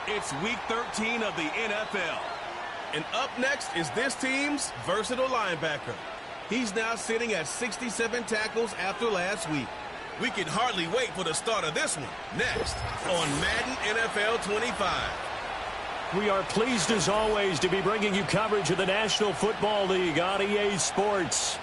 It's Week 13 of the NFL. And up next is this team's versatile linebacker. He's now sitting at 67 tackles after last week. We can hardly wait for the start of this one. Next on Madden NFL 25. We are pleased as always to be bringing you coverage of the National Football League on EA Sports.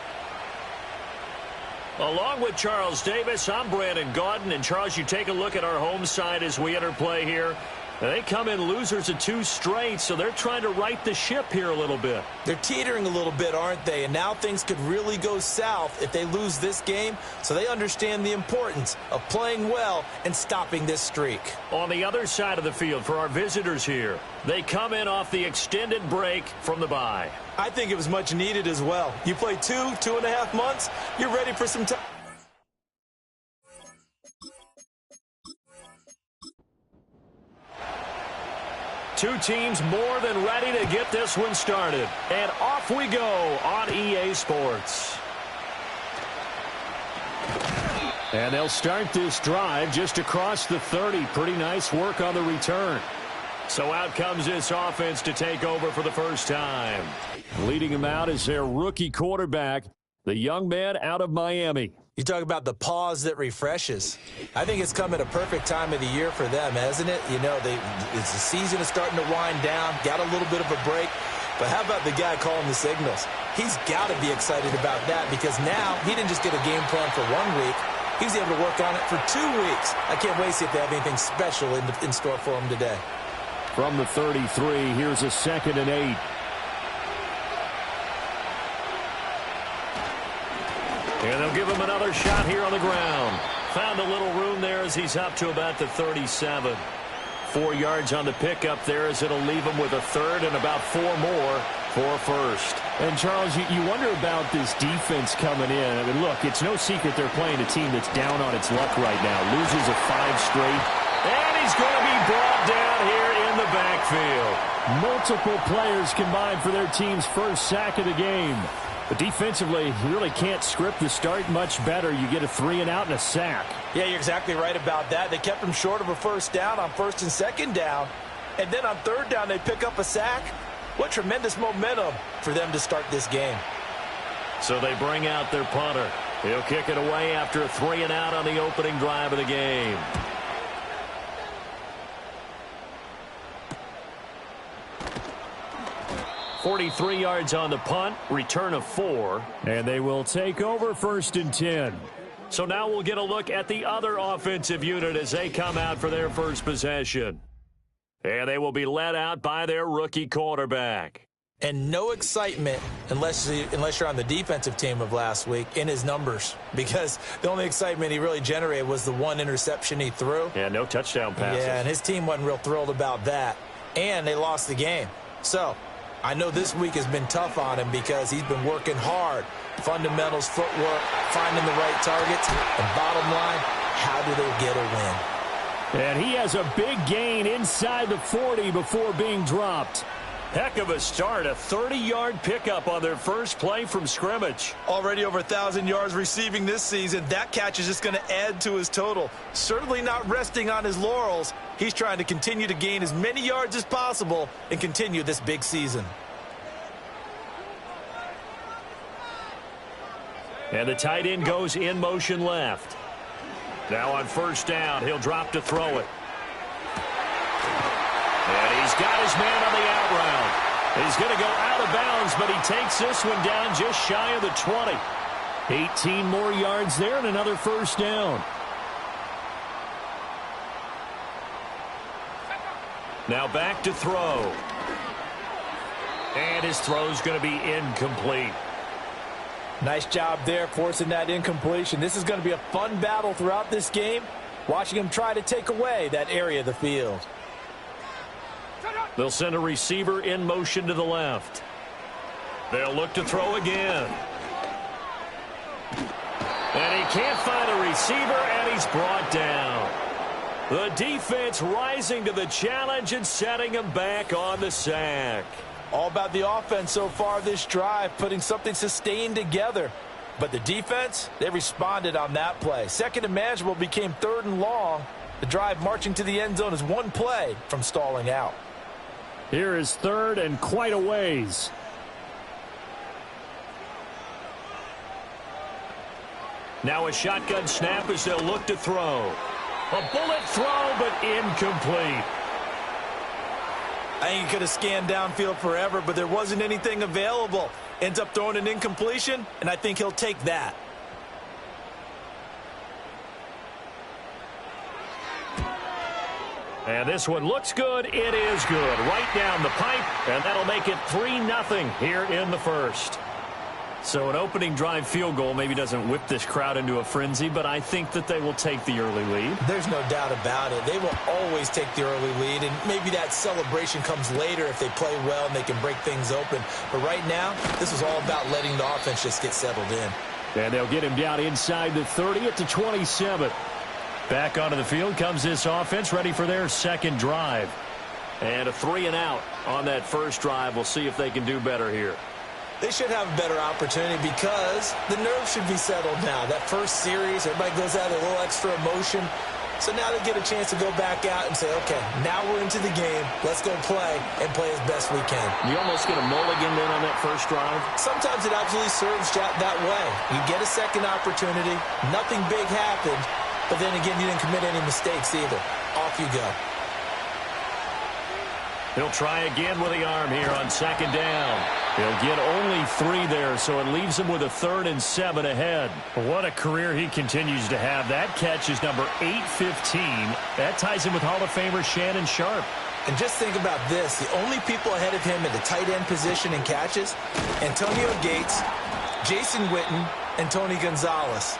Along with Charles Davis, I'm Brandon Gaudin. And Charles, you take a look at our home side as we enter play here. They come in losers of 2 straight, so they're trying to right the ship here a little bit. They're teetering a little bit, aren't they? And now things could really go south if they lose this game, so they understand the importance of playing well and stopping this streak. On the other side of the field for our visitors here, they come in off the extended break from the bye. I think it was much needed as well. You play 2.5 months, you're ready for some time. Two teams more than ready to get this one started. And off we go on EA Sports. And they'll start this drive just across the 30. Pretty nice work on the return. So out comes this offense to take over for the first time. Leading them out is their rookie quarterback, the young man out of Miami. You talk about the pause that refreshes. I think it's come at a perfect time of the year for them, hasn't it? You know, it's the season is starting to wind down, got a little bit of a break. But how about the guy calling the signals? He's got to be excited about that because now he didn't just get a game plan for 1 week. He was able to work on it for 2 weeks. I can't wait to see if they have anything special in store for him today. From the 33, here's a 2nd and 8. And they'll give him another shot here on the ground. Found a little room there as he's up to about the 37. 4 yards on the pickup there as it'll leave him with a 3rd and about 4 more for a 1st. And, Charles, you wonder about this defense coming in. I mean, look, it's no secret they're playing a team that's down on its luck right now. Loses of 5 straight. And he's going to be brought down here in the backfield. Multiple players combined for their team's first sack of the game. But defensively, you really can't script the start much better. You get a 3 and out and a sack. Yeah, you're exactly right about that. They kept him short of a 1st down on 1st and 2nd down. And then on 3rd down, they pick up a sack. What tremendous momentum for them to start this game. So they bring out their punter. He'll kick it away after a 3 and out on the opening drive of the game. .43 yards on the punt, return of 4. And they will take over 1st and 10. So now we'll get a look at the other offensive unit as they come out for their first possession. And they will be led out by their rookie quarterback. And no excitement unless you're on the defensive team of last week in his numbers. Because the only excitement he really generated was the 1 interception he threw. Yeah, no touchdown passes. Yeah, and his team wasn't real thrilled about that. And they lost the game. So I know this week has been tough on him because he's been working hard. Fundamentals, footwork, finding the right targets. And bottom line, how do they get a win? And he has a big gain inside the 40 before being dropped. Heck of a start, a 30-yard pickup on their first play from scrimmage. Already over 1,000 yards receiving this season. That catch is just going to add to his total. Certainly not resting on his laurels. He's trying to continue to gain as many yards as possible and continue this big season. And the tight end goes in motion left. Now on 1st down, he'll drop to throw it. And he's got his man on the out route. He's going to go out of bounds, but he takes this one down just shy of the 20. 18 more yards there and another 1st down. Now back to throw. And his throw's going to be incomplete. Nice job there forcing that incompletion. This is going to be a fun battle throughout this game. Watching him try to take away that area of the field. They'll send a receiver in motion to the left. They'll look to throw again. And he can't find a receiver, and he's brought down. The defense rising to the challenge and setting him back on the sack. All about the offense so far this drive, putting something sustained together. But the defense, they responded on that play. 2nd and manageable became 3rd and long, The drive marching to the end zone is one play from stalling out. Here is third and quite a ways. Now a shotgun snap as they'll look to throw. A bullet throw, but incomplete. I think he could have scanned downfield forever, but there wasn't anything available. Ends up throwing an incompletion, and I think he'll take that. And this one looks good. It is good. Right down the pipe, and that'll make it 3-0 here in the first. So an opening drive field goal maybe doesn't whip this crowd into a frenzy, but I think that they will take the early lead. There's no doubt about it. They will always take the early lead, and maybe that celebration comes later if they play well and they can break things open. But right now, this is all about letting the offense just get settled in. And they'll get him down inside the 30 at the 27. Back onto the field comes this offense, ready for their second drive. And a 3-and-out on that first drive. We'll see if they can do better here. They should have a better opportunity because the nerves should be settled now. That first series, everybody goes out with a little extra emotion. So now they get a chance to go back out and say, okay, now we're into the game. Let's go play and play as best we can. You almost get a mulligan then on that first drive? Sometimes it absolutely serves that way. You get a second opportunity. Nothing big happened. But then again, you didn't commit any mistakes either. Off you go. He'll try again with the arm here on second down. He'll get only 3 there, so it leaves him with a 3rd and 7 ahead. What a career he continues to have. That catch is number 815. That ties him with Hall of Famer Shannon Sharp. And just think about this. The only people ahead of him in the tight end position in catches, Antonio Gates, Jason Witten, and Tony Gonzalez.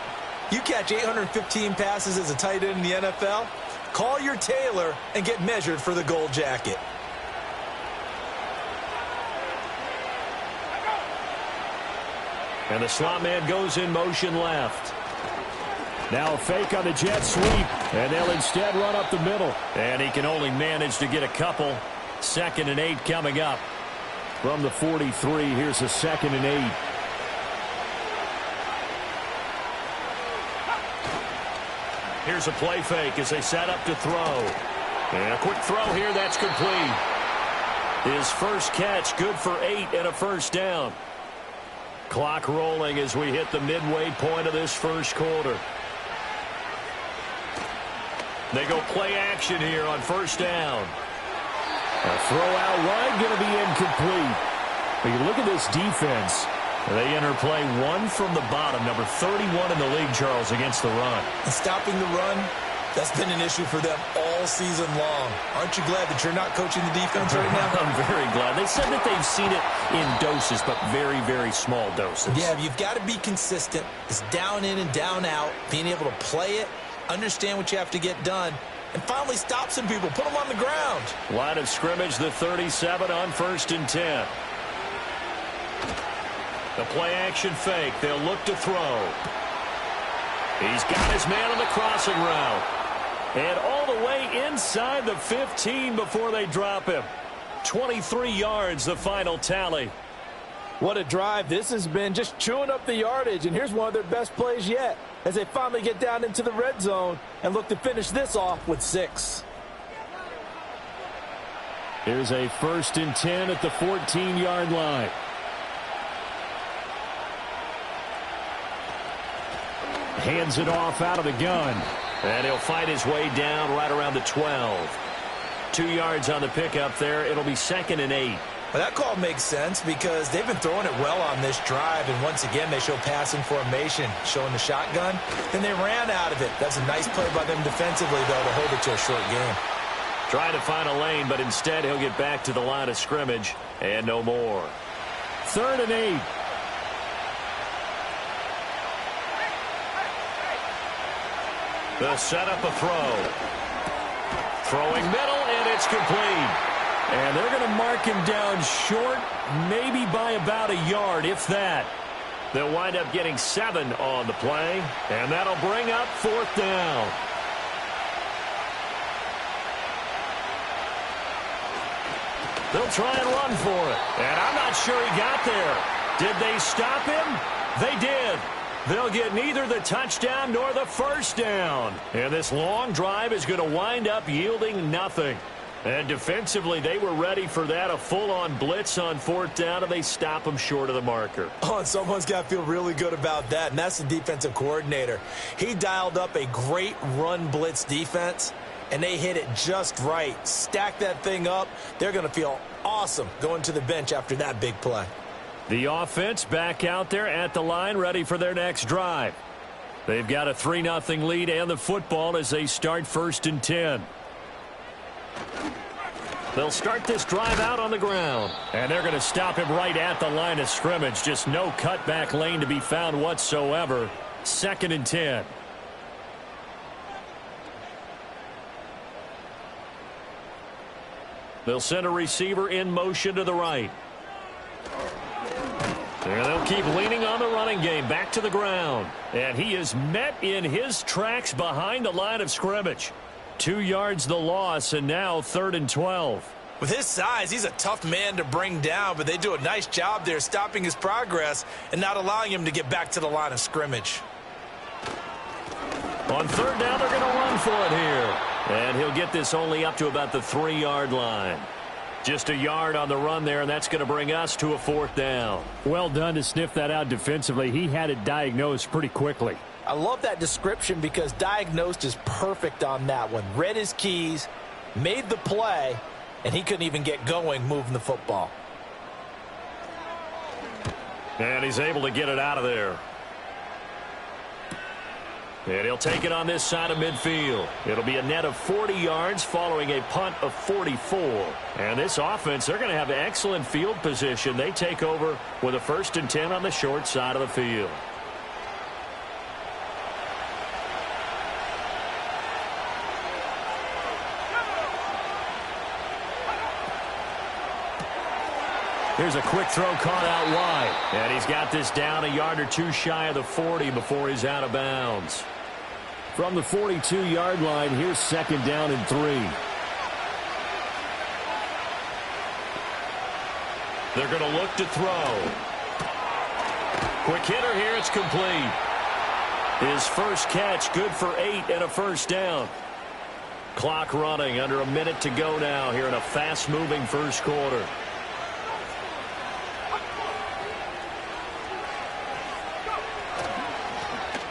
You catch 815 passes as a tight end in the NFL, call your tailor and get measured for the gold jacket. And the slot man goes in motion left. Now a fake on the jet sweep, and they'll instead run up the middle. And he can only manage to get a couple. 2nd and 8 coming up. From the 43, here's a 2nd and 8. Here's a play fake as they set up to throw. And a quick throw here, that's complete. His first catch, good for 8 and a first down. Clock rolling as we hit the midway point of this first quarter. They go play action here on first down. A throw out wide, going to be incomplete. But you look at this defense. They enter play 1 from the bottom, number 31 in the league, Charles, against the run. And stopping the run, that's been an issue for them all season long. Aren't you glad that you're not coaching the defense right now? I'm very glad. They said that they've seen it in doses, but very, very small doses. Yeah, you've got to be consistent. It's down in and down out, being able to play it, understand what you have to get done, and finally stop some people, put them on the ground. Line of scrimmage, the 37 on 1st and 10. The play action fake. They'll look to throw. He's got his man on the crossing route. And all the way inside the 15 before they drop him. 23 yards, the final tally. What a drive. This has been just chewing up the yardage, and here's one of their best plays yet as they finally get down into the red zone and look to finish this off with 6. Here's a 1st and 10 at the 14-yard line. Hands it off out of the gun. And he'll fight his way down right around the 12. 2 yards on the pickup there. It'll be 2nd and 8. Well, that call makes sense because they've been throwing it well on this drive, and once again they show passing formation, showing the shotgun. Then they ran out of it. That's a nice play by them defensively, though, to hold it to a short game. Trying to find a lane, but instead he'll get back to the line of scrimmage and no more. 3rd and 8. They'll set up a throw. Throwing middle, and it's complete. And they're going to mark him down short, maybe by about a yard, if that. They'll wind up getting 7 on the play, and that'll bring up 4th down. They'll try and run for it, and I'm not sure he got there. Did they stop him? They did. They'll get neither the touchdown nor the first down. And this long drive is going to wind up yielding nothing. And defensively, they were ready for that, a full-on blitz on fourth down, and they stop them short of the marker. Oh, and someone's got to feel really good about that, and that's the defensive coordinator. He dialed up a great run blitz defense, and they hit it just right. Stack that thing up. They're going to feel awesome going to the bench after that big play. The offense back out there at the line, ready for their next drive. They've got a 3-0 lead and the football as they start 1st and 10. They'll start this drive out on the ground. And they're going to stop him right at the line of scrimmage. Just no cutback lane to be found whatsoever. 2nd and 10. They'll send a receiver in motion to the right. And they'll keep leaning on the running game. Back to the ground. And he is met in his tracks behind the line of scrimmage. 2 yards the loss, and now 3rd and 12. With his size, he's a tough man to bring down, but they do a nice job there stopping his progress and not allowing him to get back to the line of scrimmage. On 3rd down, they're going to run for it here. And he'll get this only up to about the 3-yard line. Just a yard on the run there, and that's going to bring us to a 4th down. Well done to sniff that out defensively. He had it diagnosed pretty quickly. I love that description because diagnosed is perfect on that one. Read his keys, made the play, and he couldn't even get going moving the football. And he's able to get it out of there. And he'll take it on this side of midfield. It'll be a net of 40 yards following a punt of 44. And this offense, they're going to have excellent field position. They take over with a 1st and 10 on the short side of the field. Here's a quick throw caught out wide. And he's got this down a yard or two shy of the 40 before he's out of bounds. From the 42-yard line, here's 2nd down and 3. They're going to look to throw. Quick hitter here. It's complete. His first catch, good for 8 and a 1st down. Clock running, under a minute to go now here in a fast-moving first quarter.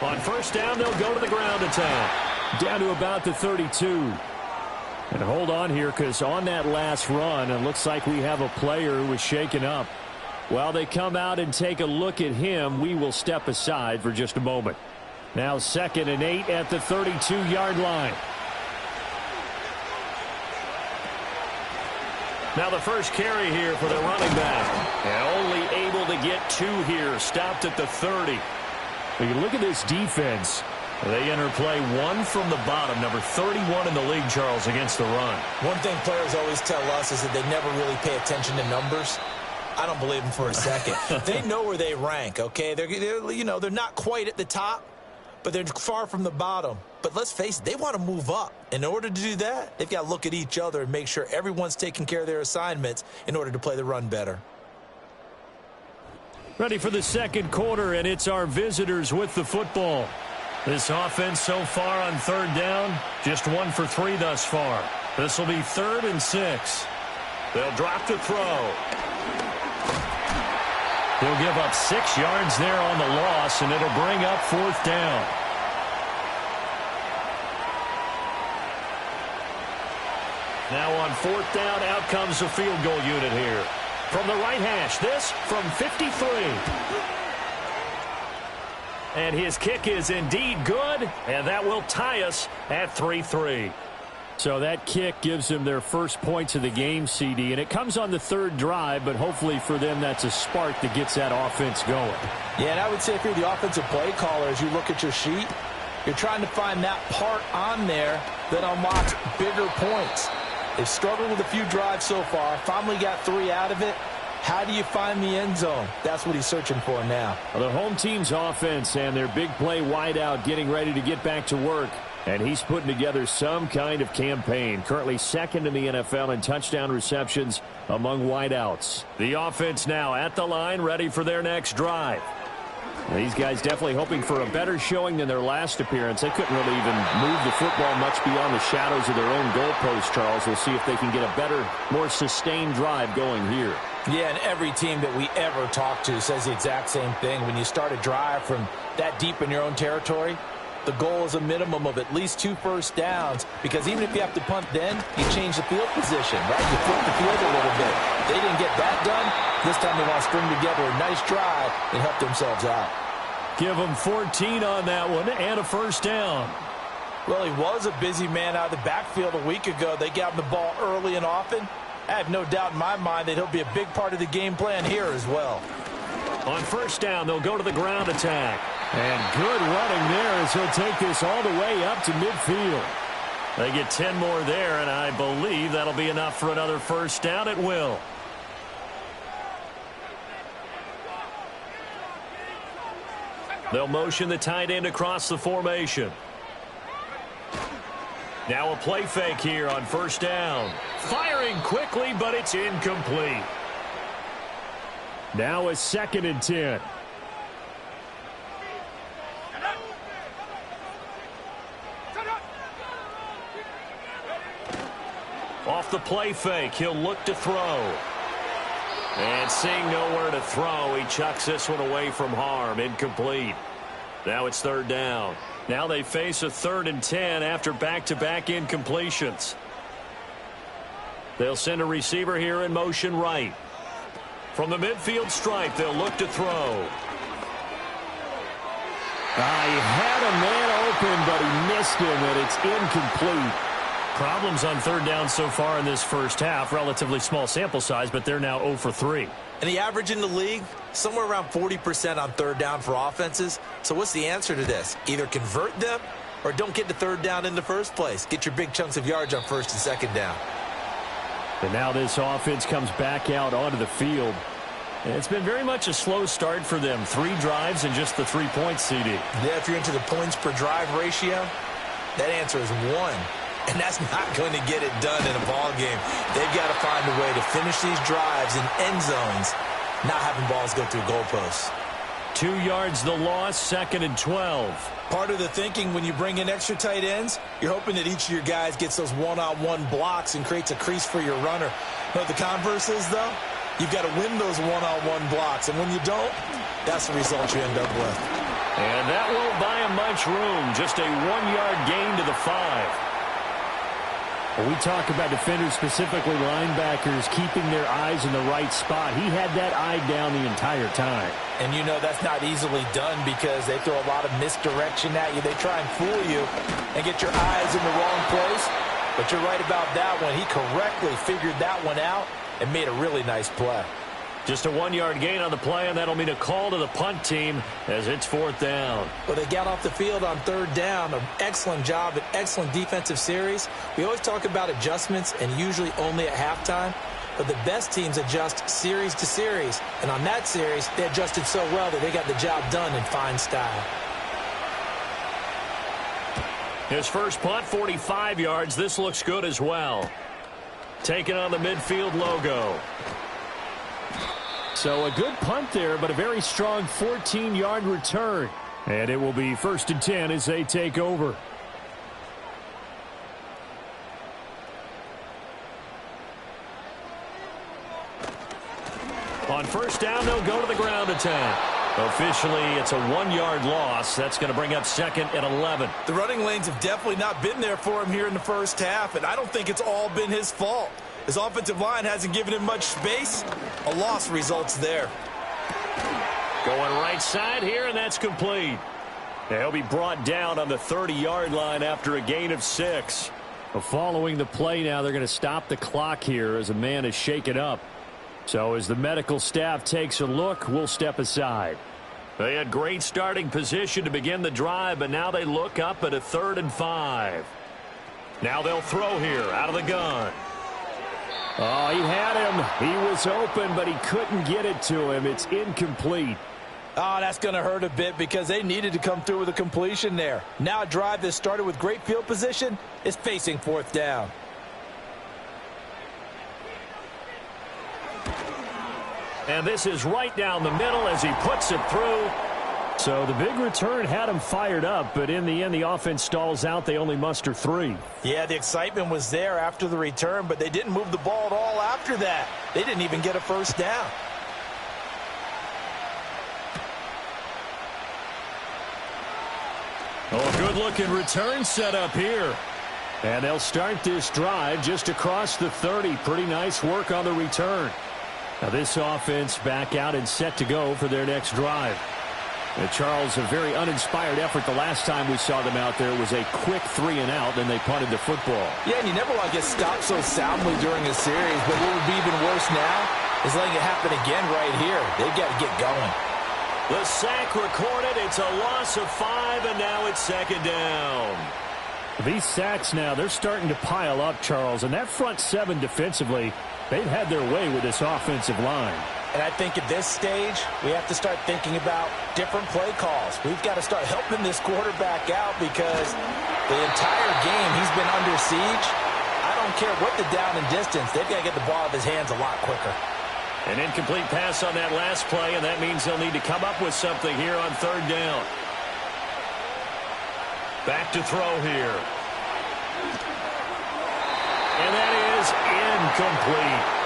On 1st down, they'll go to the ground attack. Down to about the 32. And hold on here, because on that last run, it looks like we have a player who was shaken up. While they come out and take a look at him, we will step aside for just a moment. Now 2nd and 8 at the 32-yard line. Now the first carry here for the running back. And only able to get 2 here. Stopped at the 30. When you look at this defense, they enter play 1 from the bottom, number 31 in the league, Charles, against the run. One thing players always tell us is that they never really pay attention to numbers. I don't believe them for a second. They know where they rank, okay? They're not quite at the top, but they're far from the bottom. But let's face it, they want to move up. In order to do that, they've got to look at each other and make sure everyone's taking care of their assignments in order to play the run better. Ready for the 2nd quarter, and it's our visitors with the football. This offense so far on 3rd down, just 1 for 3 thus far. This will be 3rd and 6. They'll drop to throw. They'll give up 6 yards there on the loss, and it'll bring up 4th down. Now on 4th down, out comes the field goal unit here. From the right hash, this from 53. And his kick is indeed good, and that will tie us at 3-3. So that kick gives them their first points of the game, CD, and it comes on the 3rd drive, but hopefully for them that's a spark that gets that offense going. Yeah, and I would say if you're the offensive play caller, as you look at your sheet, you're trying to find that part on there that unlocks bigger points. They've struggled with a few drives so far, finally got 3 out of it. How do you find the end zone? That's what he's searching for now. The home team's offense and their big play wideout getting ready to get back to work. And he's putting together some kind of campaign. Currently 2nd in the NFL in touchdown receptions among wideouts. The offense now at the line, ready for their next drive. These guys definitely hoping for a better showing than their last appearance. They couldn't really even move the football much beyond the shadows of their own goalpost, Charles. We'll see if they can get a better, more sustained drive going here. Yeah, and every team that we ever talk to says the exact same thing. When you start a drive from that deep in your own territory, the goal is a minimum of at least 2 first downs, because even if you have to punt then, you change the field position, right? You flip the field a little bit. They didn't get that done. This time they want to string together a nice drive and help themselves out. Give them 14 on that one and a first down. Well, he was a busy man out of the backfield a week ago. They got him the ball early and often. I have no doubt in my mind that he'll be a big part of the game plan here as well. On first down, they'll go to the ground attack. And good running there as he'll take this all the way up to midfield. They get 10 more there, and I believe that'll be enough for another first down. It will. They'll motion the tight end across the formation. Now a play fake here on first down. Firing quickly, but it's incomplete. Now a 2nd and 10. Off the play fake, he'll look to throw. And seeing nowhere to throw, he chucks this one away from harm. Incomplete. Now it's 3rd down. Now they face a 3rd and 10 after back-to-back incompletions. They'll send a receiver here in motion right. From the midfield stripe, they'll look to throw. He had a man open, but he missed him, and it's incomplete. Problems on 3rd down so far in this first half. Relatively small sample size, but they're now 0 for 3. And the average in the league, somewhere around 40% on 3rd down for offenses. So what's the answer to this? Either convert them or don't get to 3rd down in the first place. Get your big chunks of yards on 1st and 2nd down. And now this offense comes back out onto the field. And it's been very much a slow start for them. 3 drives and just the 3 points, CD. Yeah, if you're into the points per drive ratio, that answer is 1. And that's not going to get it done in a ball game. They've got to find a way to finish these drives in end zones, not having balls go through goalposts. 2 yards the loss, 2nd and 12. Part of the thinking when you bring in extra tight ends, you're hoping that each of your guys gets those one-on-one blocks and creates a crease for your runner. But the converse is, though, you've got to win those one-on-one blocks. And when you don't, that's the result you end up with. And that won't buy him much room. Just a 1-yard gain to the 5. When we talk about defenders, specifically linebackers, keeping their eyes in the right spot, he had that eye down the entire time. And you know that's not easily done because they throw a lot of misdirection at you. They try and fool you and get your eyes in the wrong place. But you're right about that one. He correctly figured that one out and made a really nice play. Just a 1-yard gain on the play, and that'll mean a call to the punt team as it's 4th down. Well, they got off the field on 3rd down. An excellent job, an excellent defensive series. We always talk about adjustments, and usually only at halftime. But the best teams adjust series to series. And on that series, they adjusted so well that they got the job done in fine style. His first punt, 45 yards. This looks good as well. Taking on the midfield logo. So a good punt there, but a very strong 14-yard return. And it will be 1st and 10 as they take over. On first down, they'll go to the ground attack. Officially, it's a 1-yard loss. That's going to bring up 2nd and 11. The running lanes have definitely not been there for him here in the first half, and I don't think it's all been his fault. His offensive line hasn't given him much space. A loss results there. Going right side here, and that's complete. He'll be brought down on the 30-yard line after a gain of 6. Well, following the play now, they're going to stop the clock here as a man is shaken up. So as the medical staff takes a look, we'll step aside. They had great starting position to begin the drive, but now they look up at a 3rd and 5. Now they'll throw here out of the gun. Oh, he had him. He was open, but he couldn't get it to him. It's incomplete. Oh, that's going to hurt a bit because they needed to come through with a completion there. Now a drive that started with great field position is facing 4th down. And this is right down the middle as he puts it through. So the big return had them fired up, but in the end, the offense stalls out. They only muster 3. Yeah, the excitement was there after the return, but they didn't move the ball at all after that. They didn't even get a first down. Oh, good-looking return set up here. And they'll start this drive just across the 30. Pretty nice work on the return. Now this offense back out and set to go for their next drive. Charles, a very uninspired effort the last time we saw them out there was a quick 3-and-out, then they punted the football. Yeah, and you never want to get stopped so soundly during a series, but what would be even worse now is letting it happen again right here. They've got to get going. The sack recorded. It's a loss of 5, and now it's 2nd down. These sacks now, they're starting to pile up, Charles, and that front 7 defensively, they've had their way with this offensive line. And I think at this stage, we have to start thinking about different play calls. We've got to start helping this quarterback out because the entire game he's been under siege. I don't care what the down and distance. They've got to get the ball out of his hands a lot quicker. An incomplete pass on that last play, and that means they'll need to come up with something here on 3rd down. Back to throw here. And that is incomplete.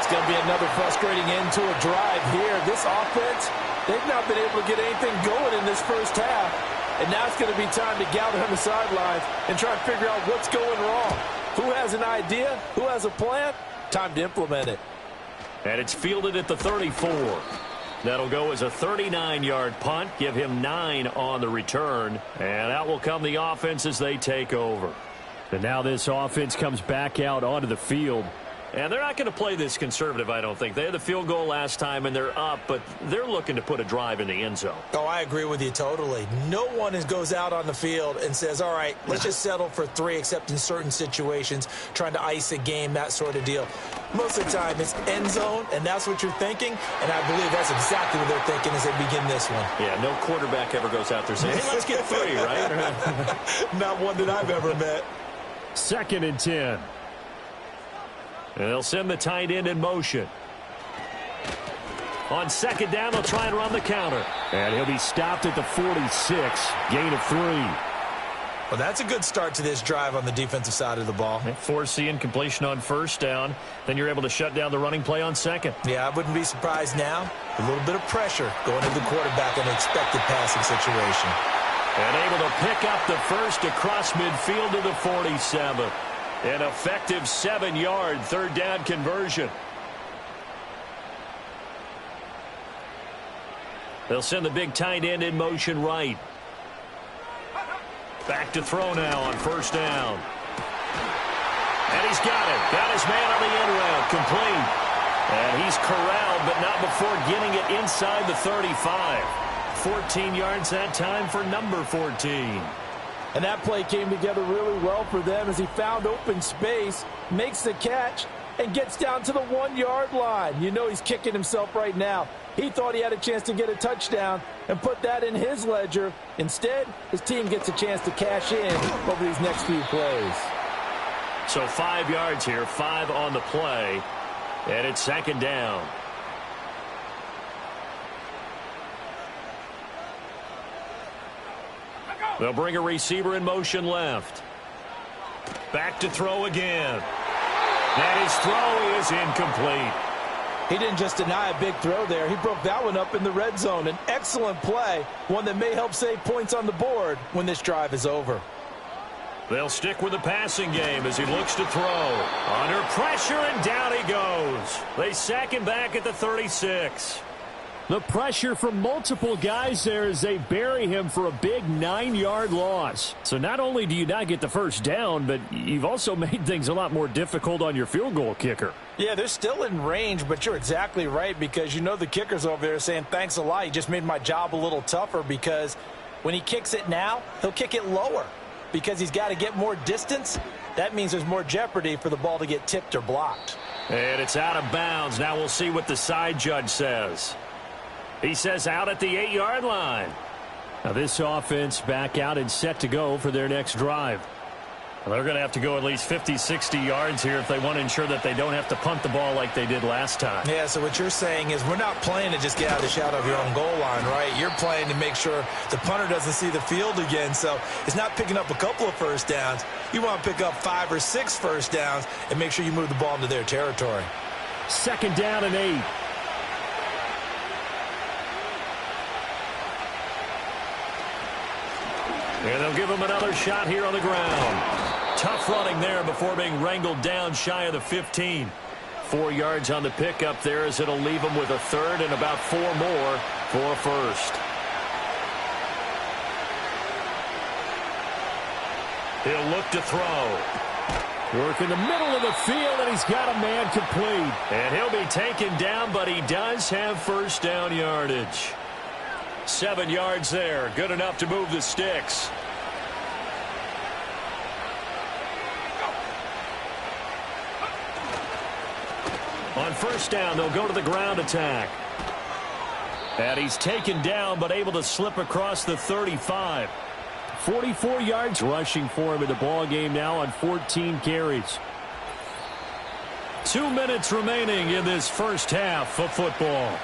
It's going to be another frustrating end to a drive here. This offense, they've not been able to get anything going in this first half. And now it's going to be time to gather on the sidelines and try to figure out what's going wrong. Who has an idea? Who has a plan? Time to implement it. And it's fielded at the 34. That'll go as a 39-yard punt. Give him 9 on the return. And out will come the offense as they take over. And now this offense comes back out onto the field. And they're not going to play this conservative, I don't think. They had the field goal last time, and they're up, but they're looking to put a drive in the end zone. Oh, I agree with you totally. No one goes out on the field and says, all right, let's just settle for 3, except in certain situations, trying to ice a game, that sort of deal. Most of the time, it's end zone, and that's what you're thinking, and I believe that's exactly what they're thinking as they begin this one. Yeah, no quarterback ever goes out there saying, hey, let's get 3, right? Not one that I've ever met. 2nd and 10. And they'll send the tight end in motion. On 2nd down, they'll try and run the counter. And he'll be stopped at the 46. Gain of 3. Well, that's a good start to this drive on the defensive side of the ball. Force the incompletion on 1st down. Then you're able to shut down the running play on 2nd. Yeah, I wouldn't be surprised now. A little bit of pressure going to the quarterback in an expected passing situation. And able to pick up the 1st across midfield to the 47. An effective 7-yard 3rd down conversion. They'll send the big tight end in motion right. Back to throw now on 1st down. And he's got it. Got his man on the end route. Complete. And he's corralled, but not before getting it inside the 35. 14 yards that time for number 14. And that play came together really well for them as he found open space, makes the catch, and gets down to the 1-yard line. You know he's kicking himself right now. He thought he had a chance to get a touchdown and put that in his ledger. Instead, his team gets a chance to cash in over these next few plays. So 5 yards here, 5 on the play, and it's 2nd down. They'll bring a receiver in motion left. Back to throw again. And his throw is incomplete. He didn't just deny a big throw there. He broke that one up in the red zone. An excellent play, one that may help save points on the board when this drive is over. They'll stick with the passing game as he looks to throw. Under pressure, and down he goes. They sack him back at the 36. The pressure from multiple guys there as they bury him for a big 9-yard loss. So not only do you not get the 1st down, but you've also made things a lot more difficult on your field goal kicker. Yeah, they're still in range, but you're exactly right because you know the kicker's over there saying, thanks a lot. You just made my job a little tougher because when he kicks it now, he'll kick it lower because he's got to get more distance. That means there's more jeopardy for the ball to get tipped or blocked. And it's out of bounds. Now we'll see what the side judge says. He says out at the 8-yard line. Now this offense back out and set to go for their next drive. Well, they're going to have to go at least 50, 60 yards here if they want to ensure that they don't have to punt the ball like they did last time. Yeah, so what you're saying is we're not playing to just get out of the shadow of your own goal line, right? You're playing to make sure the punter doesn't see the field again. So it's not picking up a couple of first downs. You want to pick up 5 or 6 first downs and make sure you move the ball into their territory. 2nd down and 8. And they'll give him another shot here on the ground. Tough running there before being wrangled down shy of the 15. 4 yards on the pickup there as it'll leave him with a 3rd and about 4 more for a first. He'll look to throw. Work in the middle of the field, and he's got a man complete. And he'll be taken down, but he does have first down yardage. 7 yards there. Good enough to move the sticks. On first down, they'll go to the ground attack. And he's taken down, but able to slip across the 35. 44 yards rushing for him in the ball game now on 14 carries. 2 minutes remaining in this first half of football.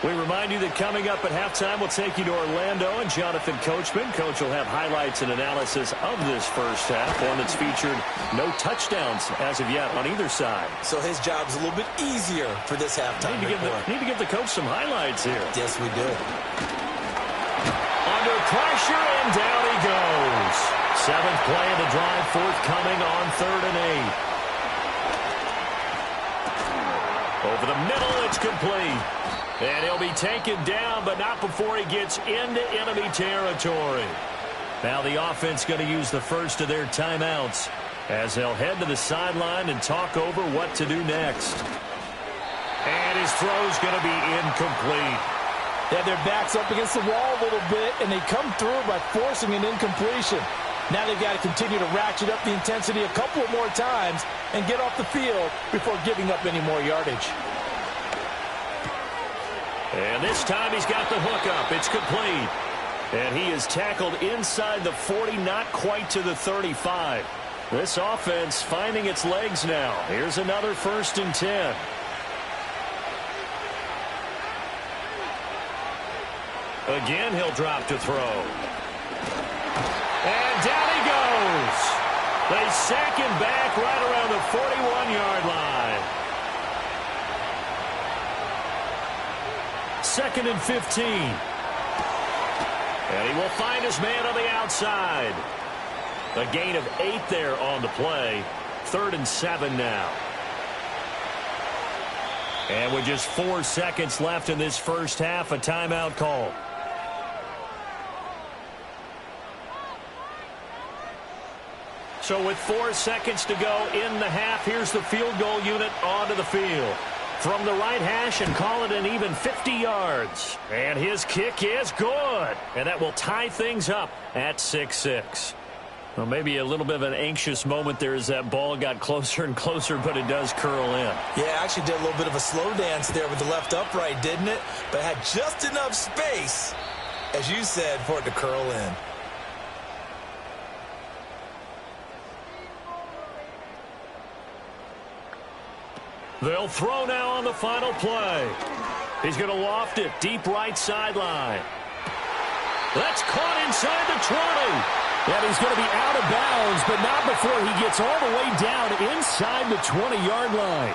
We remind you that coming up at halftime, we'll take you to Orlando and Jonathan Coachman. Coach will have highlights and analysis of this first half, one that's featured no touchdowns as of yet on either side. So his job's a little bit easier for this halftime report. Need to give the coach some highlights here. Yes, we do. Under pressure, and down he goes. 7th play of the drive forthcoming on 3rd and 8. Over the middle, it's complete. And he'll be taken down, but not before he gets into enemy territory. Now the offense going to use the first of their timeouts as they'll head to the sideline and talk over what to do next. And his throw's going to be incomplete. They have their backs up against the wall a little bit, and they come through by forcing an incompletion. Now they've got to continue to ratchet up the intensity a couple of more times and get off the field before giving up any more yardage. And this time he's got the hook up. It's complete. And he is tackled inside the 40, not quite to the 35. This offense finding its legs now. Here's another 1st and 10. Again, he'll drop to throw. And down he goes. They sack him back right around the 41-yard line. 2nd and 15. And he will find his man on the outside. A gain of 8 there on the play. 3rd and 7 now. And with just 4 seconds left in this first half, a timeout call. So with 4 seconds to go in the half, here's the field goal unit onto the field. From the right hash and call it an even 50 yards. And his kick is good. And that will tie things up at 6-6. Well, maybe a little bit of an anxious moment there as that ball got closer and closer, but it does curl in. Yeah, actually did a little bit of a slow dance there with the left upright, didn't it? But had just enough space, as you said, for it to curl in. They'll throw now on the final play. He's going to loft it deep right sideline. That's caught inside the 20. And he's going to be out of bounds, but not before he gets all the way down inside the 20-yard line.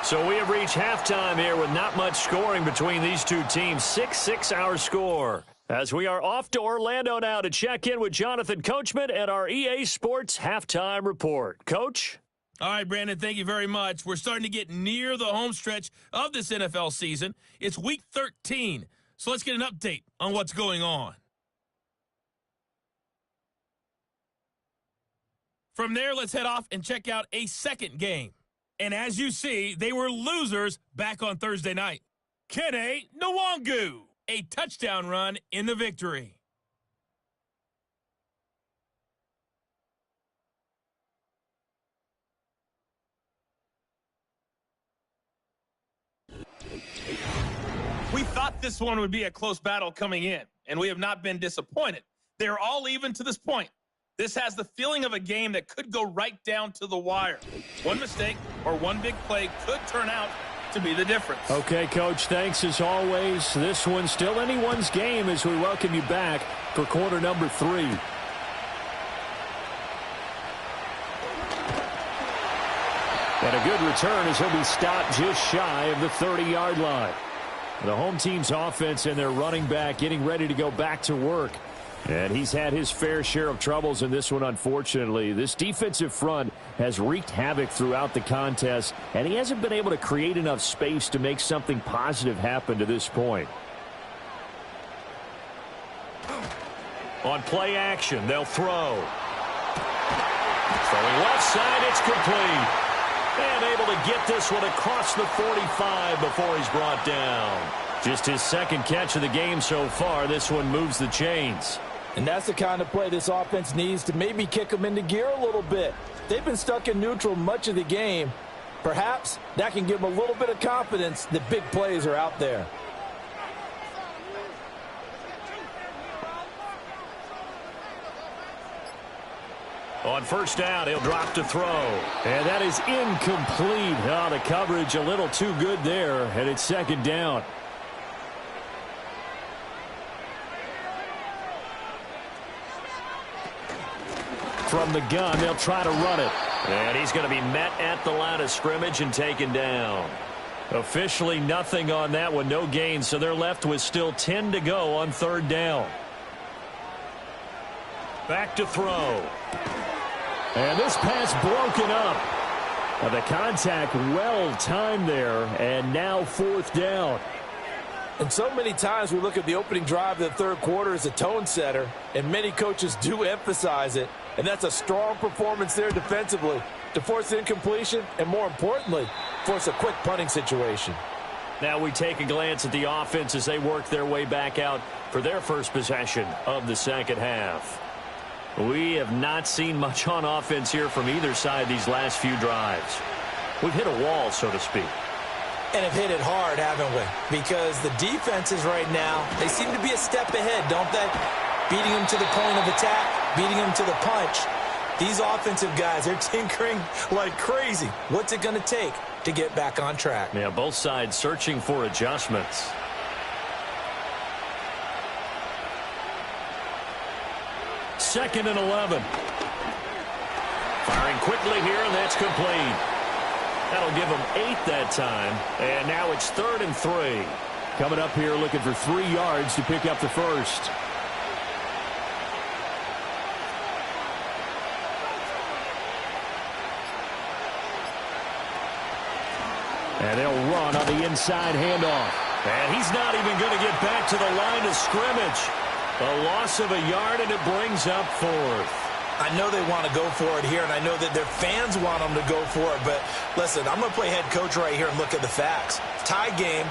So we have reached halftime here with not much scoring between these two teams. 6-6 our score. As we are off to Orlando now to check in with Jonathan Coachman and our EA Sports Halftime Report. Coach? All right, Brandon, thank you very much. We're starting to get near the home stretch of this NFL season. It's Week 13, so let's get an update on what's going on. From there, let's head off and check out a second game. And as you see, they were losers back on Thursday night. Kene Nwangu, a touchdown run in the victory. We thought this one would be a close battle coming in, and we have not been disappointed. They're all even to this point. This has the feeling of a game that could go right down to the wire. One mistake or one big play could turn out to be the difference. Okay, Coach, thanks as always. This one's still anyone's game as we welcome you back for quarter number 3. And a good return as he'll be stopped just shy of the 30-yard line. The home team's offense and their running back getting ready to go back to work. And he's had his fair share of troubles in this one, unfortunately. This defensive front has wreaked havoc throughout the contest, and he hasn't been able to create enough space to make something positive happen to this point. On play action, they'll throw. Throwing left side, it's complete. And able to get this one across the 45 before he's brought down. Just his second catch of the game so far. This one moves the chains. And that's the kind of play this offense needs to maybe kick them into gear a little bit. They've been stuck in neutral much of the game. Perhaps that can give them a little bit of confidence that big plays are out there. On first down, he'll drop to throw. And that is incomplete. Oh, the coverage a little too good there, and it's second down. From the gun, they'll try to run it. And he's going to be met at the line of scrimmage and taken down. Officially nothing on that one, no gain, so they're left with still 10 to go on third down. Back to throw. And this pass broken up. The contact well timed there, and now fourth down. And so many times we look at the opening drive of the third quarter as a tone setter, and many coaches do emphasize it. And that's a strong performance there defensively to force incompletion and, more importantly, force a quick punting situation. Now we take a glance at the offense as they work their way back out for their first possession of the second half. We have not seen much on offense here from either side these last few drives. We've hit a wall, so to speak. And have hit it hard, haven't we? Because the defenses right now, they seem to be a step ahead, don't they? Beating them to the point of attack, beating them to the punch. These offensive guys are tinkering like crazy. What's it going to take to get back on track? Yeah, both sides searching for adjustments. Second and 11. Firing quickly here, and that's complete. That'll give them 8 that time. And now it's 3rd and 3. Coming up here looking for 3 yards to pick up the first. And they'll run on the inside handoff. And he's not even going to get back to the line of scrimmage. A loss of a yard, and it brings up 4th. I know they want to go for it here, and I know that their fans want them to go for it. But, listen, I'm going to play head coach right here and look at the facts. Tie game,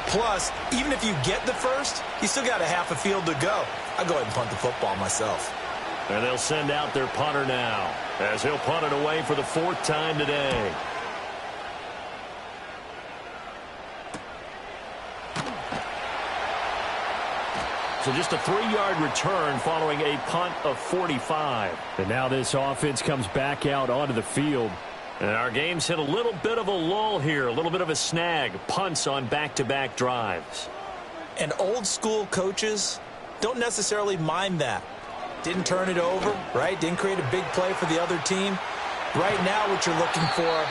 plus, even if you get the first, you still got a half a field to go. I'll go ahead and punt the football myself. And they'll send out their punter now, as he'll punt it away for the 4th time today. So just a 3-yard return following a punt of 45. And now this offense comes back out onto the field. And our game's hit a little bit of a lull here, a little bit of a snag. Punts on back-to-back drives. And old school coaches don't necessarily mind that. Didn't turn it over, right? Didn't create a big play for the other team. Right now what you're looking for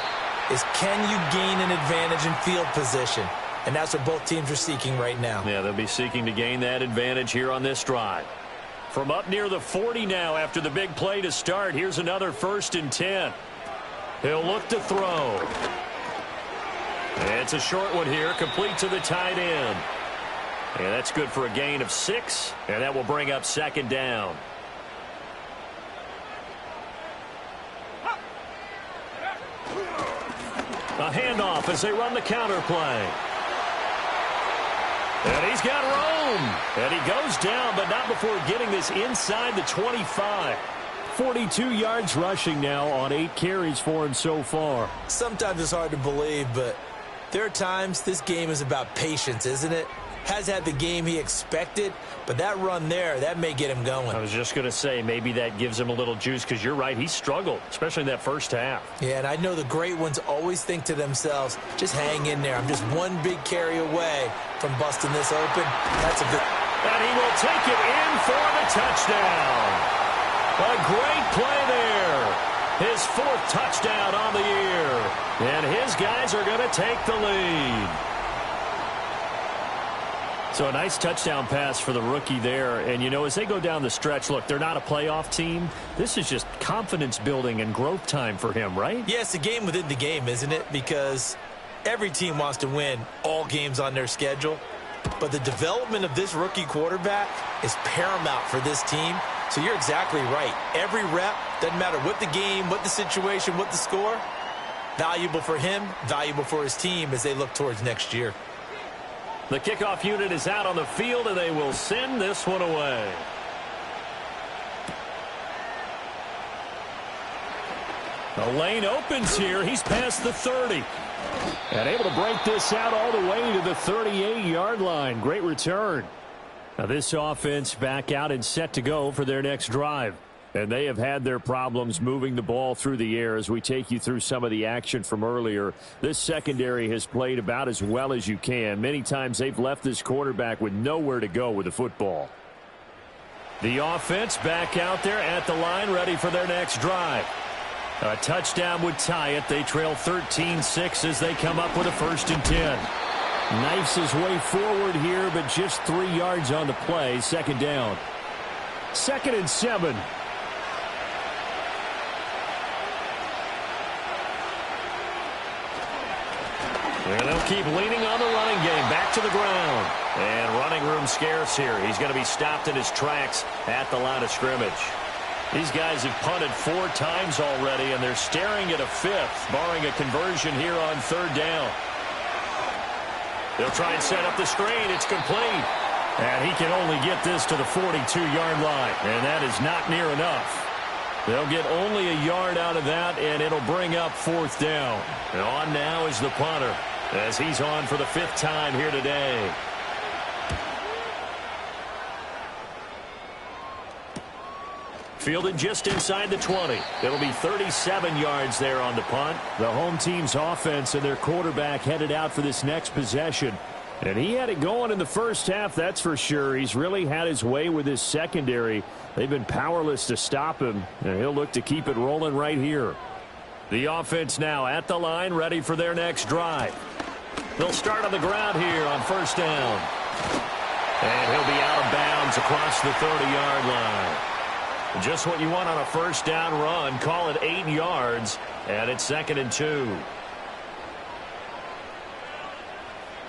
is, can you gain an advantage in field position? And that's what both teams are seeking right now. Yeah, they'll be seeking to gain that advantage here on this drive. From up near the 40 now after the big play to start, here's another 1st and 10. He'll look to throw. It's a short one here, complete to the tight end. And that's good for a gain of 6, and that will bring up 2nd down. A handoff as they run the counter play. And he's got room. And he goes down, but not before getting this inside the 25. 42 yards rushing now on 8 carries for him so far. Sometimes it's hard to believe, but there are times this game is about patience, isn't it? has had the game he expected, but that run there, that may get him going. I was just going to say, maybe that gives him a little juice, because you're right, he struggled, especially in that first half. Yeah, and I know the great ones always think to themselves, just hang in there. I'm just one big carry away from busting this open. That's a good... And he will take it in for the touchdown. A great play there. His 4th touchdown on the year. And his guys are going to take the lead. So a nice touchdown pass for the rookie there. And, you know, as they go down the stretch, look, they're not a playoff team. This is just confidence building and growth time for him, right? Yeah, it's a game within the game, isn't it? Because every team wants to win all games on their schedule. But the development of this rookie quarterback is paramount for this team. So you're exactly right. Every rep, doesn't matter what the game, what the situation, what the score, valuable for him, valuable for his team as they look towards next year. The kickoff unit is out on the field, and they will send this one away. The lane opens here. He's past the 30. And able to break this out all the way to the 38-yard line. Great return. Now this offense back out and set to go for their next drive. And they have had their problems moving the ball through the air as we take you through some of the action from earlier. This secondary has played about as well as you can. Many times they've left this quarterback with nowhere to go with the football. The offense back out there at the line, ready for their next drive. A touchdown would tie it. They trail 13-6 as they come up with a 1st and 10. Knifes his way forward here, but just 3 yards on the play. 2nd down. 2nd and 7. And they'll keep leaning on the running game. Back to the ground. And running room scarce here. He's going to be stopped in his tracks at the line of scrimmage. These guys have punted 4 times already, and they're staring at a 5th, barring a conversion here on 3rd down. They'll try and set up the screen. It's complete. And he can only get this to the 42-yard line, and that is not near enough. They'll get only a yard out of that, and it'll bring up 4th down. And on now is the punter, as he's on for the 5th time here today. Fielded just inside the 20. It'll be 37 yards there on the punt. The home team's offense and their quarterback headed out for this next possession. And he had it going in the first half, that's for sure. He's really had his way with his secondary. They've been powerless to stop him, and he'll look to keep it rolling right here. The offense now at the line, ready for their next drive. They'll start on the ground here on 1st down. And he'll be out of bounds across the 30-yard line. Just what you want on a 1st down run. Call it 8 yards, and it's 2nd and 2.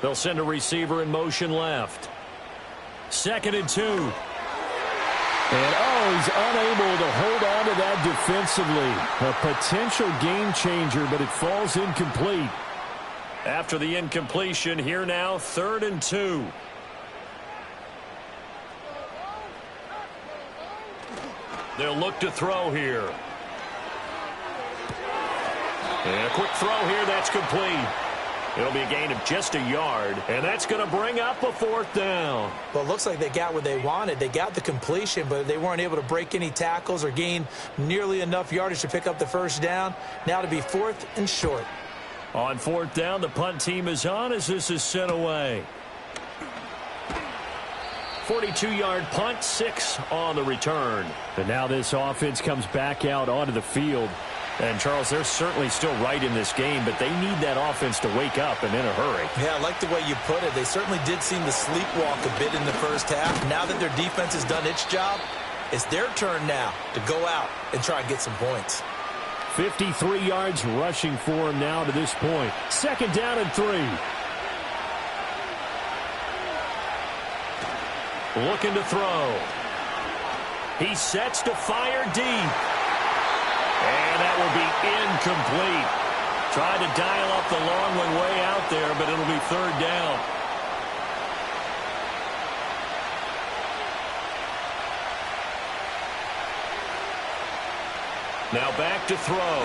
They'll send a receiver in motion left. 2nd and 2. And, he's unable to hold on to that defensively. A potential game changer, but it falls incomplete. After the incompletion, here now, 3rd and 2. They'll look to throw here. And a quick throw here, that's complete. It'll be a gain of just a yard, and that's going to bring up a 4th down. Well, it looks like they got what they wanted. They got the completion, but they weren't able to break any tackles or gain nearly enough yardage to pick up the 1st down. Now to be 4th and short. On 4th down, the punt team is on as this is sent away. 42-yard punt, 6 on the return. And now this offense comes back out onto the field. And, Charles, they're certainly still right in this game, but they need that offense to wake up and in a hurry. Yeah, I like the way you put it. They certainly did seem to sleepwalk a bit in the first half. Now that their defense has done its job, it's their turn now to go out and try and get some points. 53 yards rushing for him now to this point. 2nd down and 3. Looking to throw. He sets to fire deep. And that will be incomplete. Tried to dial up the long one way out there, but it'll be 3rd down. Now back to throw.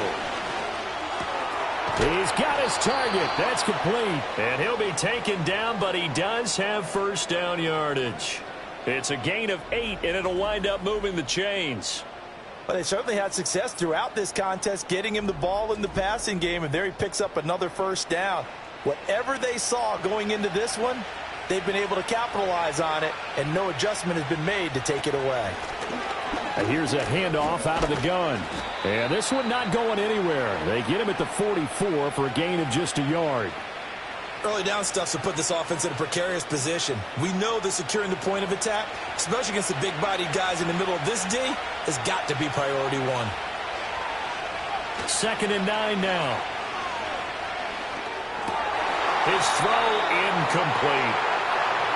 He's got his target. That's complete. And he'll be taken down, but he does have first down yardage. It's a gain of 8, and it'll wind up moving the chains. Well, they certainly had success throughout this contest, getting him the ball in the passing game, and there he picks up another first down. Whatever they saw going into this one, they've been able to capitalize on it, and no adjustment has been made to take it away. And here's a handoff out of the gun. And this one not going anywhere. They get him at the 44 for a gain of just a yard. Early down stuffs will put this offense in a precarious position. We know that securing the point of attack, especially against the big-bodied guys in the middle of this D, has got to be priority one. 2nd and 9 now. His throw incomplete.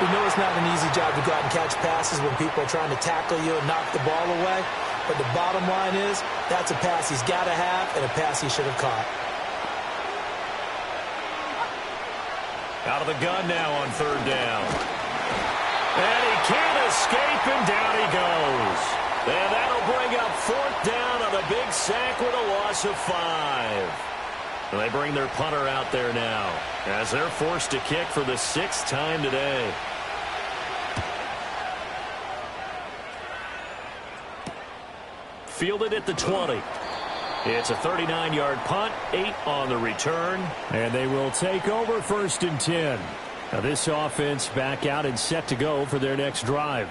We know it's not an easy job to go out and catch passes when people are trying to tackle you and knock the ball away. But the bottom line is, that's a pass he's got to have and a pass he should have caught. Out of the gun now on 3rd down. And he can't escape, and down he goes. And that'll bring up 4th down on a big sack with a loss of 5. And they bring their punter out there now as they're forced to kick for the 6th time today. Fielded at the 20. It's a 39-yard punt, 8 on the return. And they will take over 1st and 10. Now this offense back out and set to go for their next drive.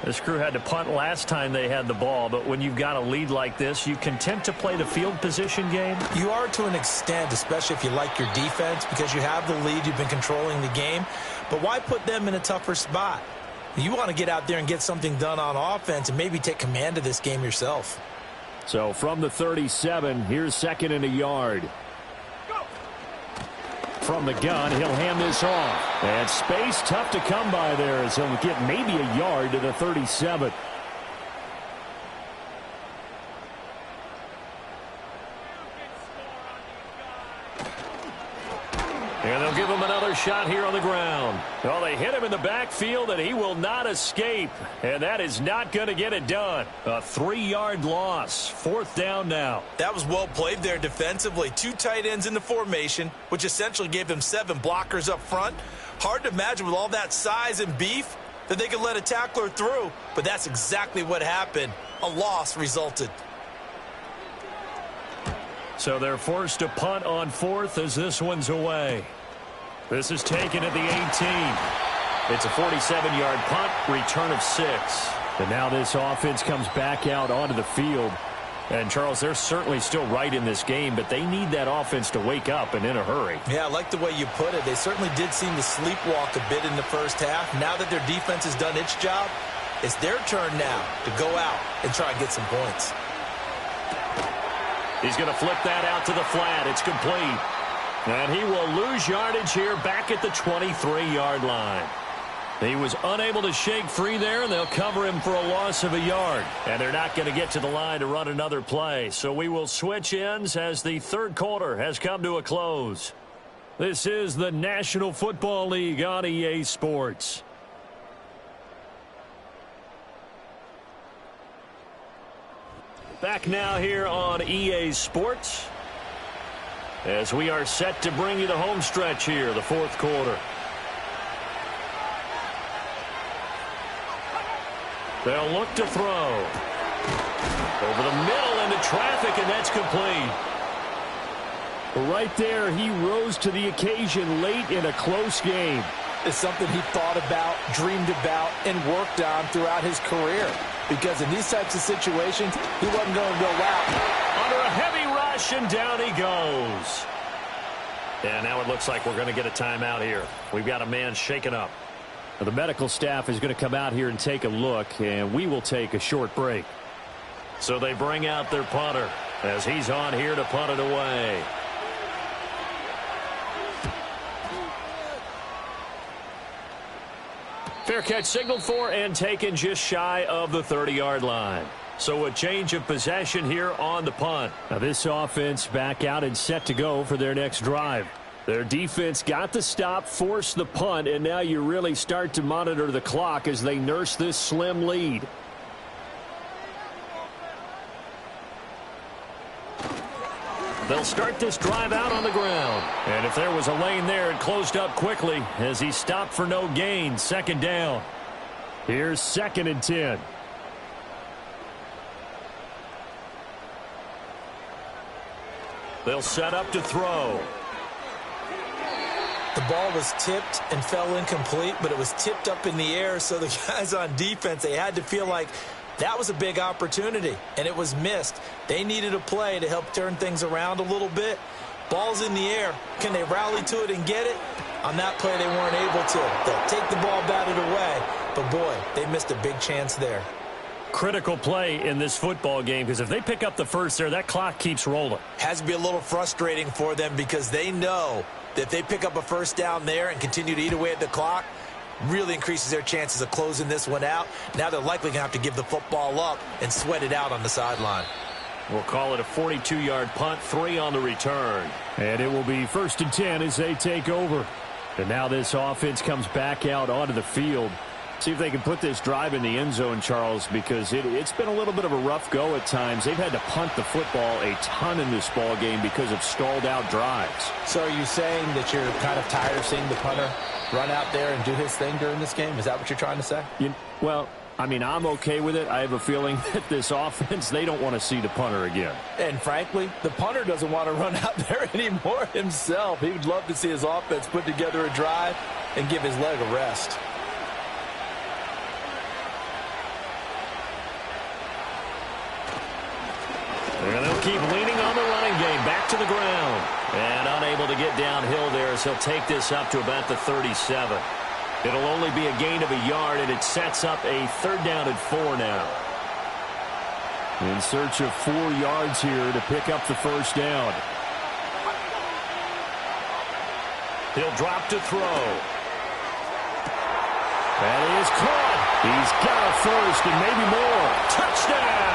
This crew had to punt last time they had the ball, but when you've got a lead like this, you content to play the field position game? You are to an extent, especially if you like your defense, because you have the lead, you've been controlling the game. But why put them in a tougher spot? You want to get out there and get something done on offense and maybe take command of this game yourself. So from the 37, here's 2nd and a yard. From the gun, he'll hand this off. And space tough to come by there as he'll get maybe a yard to the 37. And they'll give him another shot here on the ground. Well, they hit him in the backfield, and he will not escape. And that is not going to get it done. A 3-yard loss. 4th down now. That was well played there defensively. 2 tight ends in the formation, which essentially gave them 7 blockers up front. Hard to imagine with all that size and beef that they could let a tackler through, but that's exactly what happened. A loss resulted. So they're forced to punt on 4th as this one's away. This is taken at the 18. It's a 47-yard punt, return of 6. And now this offense comes back out onto the field. And, Charles, they're certainly still right in this game, but they need that offense to wake up and in a hurry. Yeah, I like the way you put it. They certainly did seem to sleepwalk a bit in the first half. Now that their defense has done its job, it's their turn now to go out and try and get some points. He's going to flip that out to the flat. It's complete. And he will lose yardage here back at the 23-yard line. He was unable to shake free there, and they'll cover him for a loss of a yard. And they're not going to get to the line to run another play. So we will switch ends as the 3rd quarter has come to a close. This is the National Football League on EA Sports. Back now here on EA Sports as we are set to bring you the home stretch here, the 4th quarter. They'll look to throw. Over the middle into traffic, and that's complete. Right there, he rose to the occasion late in a close game. It's something he thought about, dreamed about, and worked on throughout his career. Because in these types of situations, he wasn't going to go out. Under a heavy rush, and down he goes. And now it looks like we're going to get a timeout here. We've got a man shaken up. The medical staff is going to come out here and take a look, and we will take a short break. So they bring out their punter as he's on here to punt it away. Fair catch signaled for and taken just shy of the 30-yard line. So a change of possession here on the punt. Now this offense back out and set to go for their next drive. Their defense got the stop, forced the punt, and now you really start to monitor the clock as they nurse this slim lead. They'll start this drive out on the ground. And if there was a lane there, it closed up quickly as he stopped for no gain. Second down. Here's 2nd and 10. They'll set up to throw. The ball was tipped and fell incomplete, but it was tipped up in the air, so the guys on defense, they had to feel like that was a big opportunity, and it was missed. They needed a play to help turn things around a little bit. Ball's in the air. Can they rally to it and get it? On that play, they weren't able to. They'll take the ball, batted away, but boy, they missed a big chance there. Critical play in this football game, because if they pick up the first there, that clock keeps rolling. Has to be a little frustrating for them because they know that if they pick up a first down there and continue to eat away at the clock, really increases their chances of closing this one out. Now they're likely going to have to give the football up and sweat it out on the sideline. We'll call it a 42-yard punt, 3 on the return. And it will be 1st and 10 as they take over. And now this offense comes back out onto the field. See if they can put this drive in the end zone, Charles, because it's been a little bit of a rough go at times. They've had to punt the football a ton in this ball game because of stalled-out drives. So are you saying that you're kind of tired of seeing the punter run out there and do his thing during this game? Is that what you're trying to say? Well, I mean, I'm okay with it. I have a feeling that this offense, they don't want to see the punter again. And frankly, the punter doesn't want to run out there anymore himself. He would love to see his offense put together a drive and give his leg a rest. And they'll keep leaning on the running game. Back to the ground. And unable to get downhill there as he'll take this up to about the 37. It'll only be a gain of a yard, and it sets up a 3rd down and 4 now. In search of 4 yards here to pick up the first down. He'll drop to throw. That is caught. He's got a first and maybe more. Touchdown!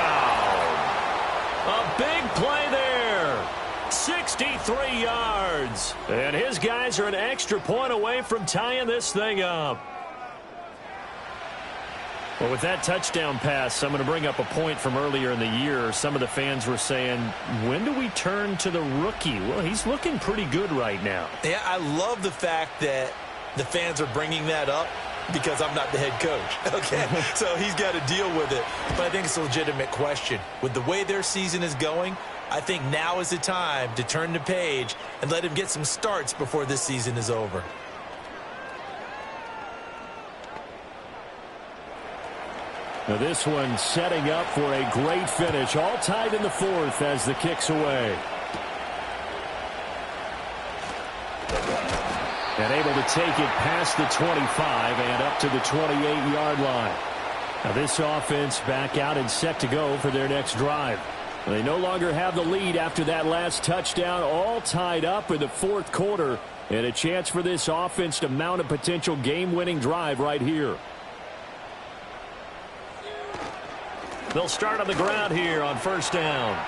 A big play there. 63 yards. And his guys are an extra point away from tying this thing up. Well, with that touchdown pass, I'm going to bring up a point from earlier in the year. Some of the fans were saying, when do we turn to the rookie? Well, he's looking pretty good right now. Yeah, I love the fact that the fans are bringing that up because I'm not the head coach, okay? So he's got to deal with it. But I think it's a legitimate question. With the way their season is going, I think now is the time to turn the page and let him get some starts before this season is over. Now this one setting up for a great finish. All tied in the 4th as the kick's away. And able to take it past the 25 and up to the 28-yard line. Now this offense back out and set to go for their next drive. They no longer have the lead after that last touchdown, all tied up in the 4th quarter, and a chance for this offense to mount a potential game-winning drive right here. They'll start on the ground here on 1st down.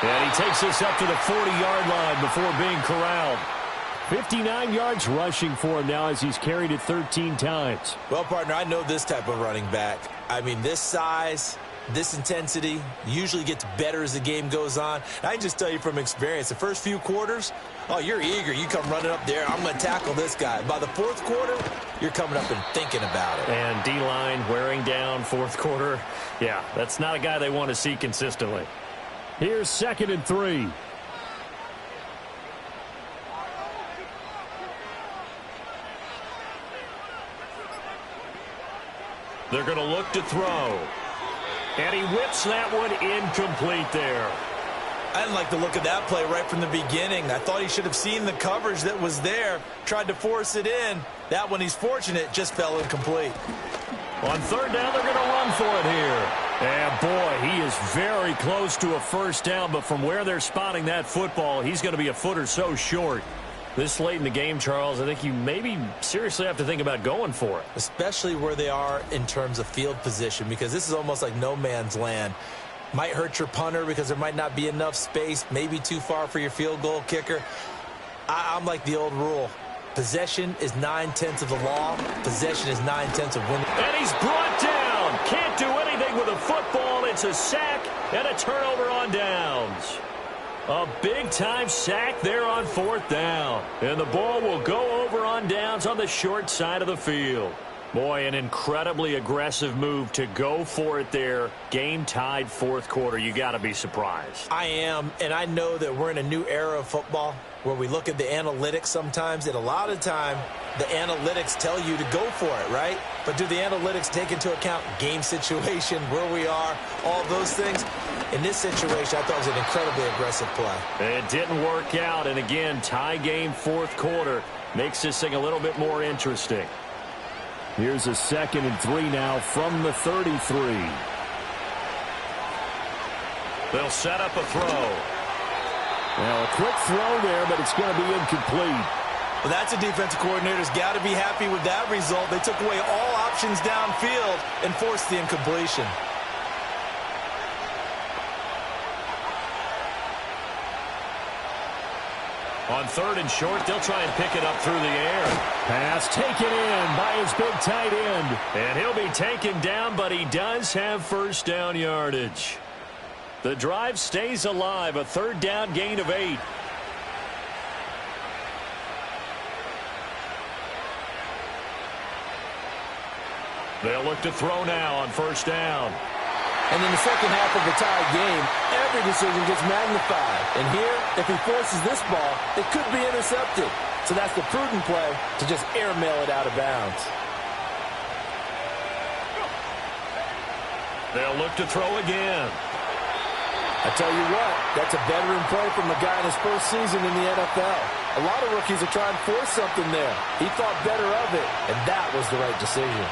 And he takes this up to the 40-yard line before being corralled. 59 yards rushing for him now as he's carried it 13 times. Well, partner, I know this type of running back. I mean, this size, this intensity usually gets better as the game goes on. I can just tell you from experience, the first few quarters, oh, you're eager. You come running up there, I'm going to tackle this guy. By the 4th quarter, you're coming up and thinking about it. And D-line wearing down 4th quarter. Yeah, that's not a guy they want to see consistently. Here's 2nd and 3. They're going to look to throw. And he whips that one incomplete there. I didn't like the look of that play right from the beginning. I thought he should have seen the coverage that was there, tried to force it in. That one, he's fortunate, just fell incomplete. On 3rd down, they're going to run for it here. And boy, he is very close to a first down, but from where they're spotting that football, he's going to be a foot or so short. This late in the game, Charles, I think you maybe seriously have to think about going for it. Especially where they are in terms of field position, because this is almost like no man's land. Might hurt your punter because there might not be enough space, maybe too far for your field goal kicker. I'm like the old rule. Possession is 9/10 of the law. Possession is 9/10 of winning. And he's brought down. can't do anything with a football. It's a sack and a turnover on downs. A big-time sack there on 4th down. And the ball will go over on downs on the short side of the field. Boy, an incredibly aggressive move to go for it there. Game tied 4th quarter. You got to be surprised. I am, and I know that we're in a new era of football where we look at the analytics sometimes, and a lot of time the analytics tell you to go for it, right? But do the analytics take into account game situation, where we are, all those things? In this situation, I thought it was an incredibly aggressive play. It didn't work out, and again, tie game 4th quarter makes this thing a little bit more interesting. Here's a 2nd and 3 now from the 33. They'll set up a throw. Now, a quick throw there, but it's going to be incomplete. Well, that's a defensive coordinator's got to be happy with that result. They took away all options downfield and forced the incompletion. On 3rd and short, they'll try and pick it up through the air. Pass taken in by his big tight end. And he'll be taken down, but he does have 1st down yardage. The drive stays alive, a 3rd down gain of 8. They'll look to throw now on 1st down. And in the second half of the tied game, every decision gets magnified. And here, if he forces this ball, it could be intercepted. So that's the prudent play to just airmail it out of bounds. They'll look to throw again. I tell you what, that's a veteran play from a guy in his first season in the NFL. A lot of rookies are trying to force something there. He thought better of it, and that was the right decision.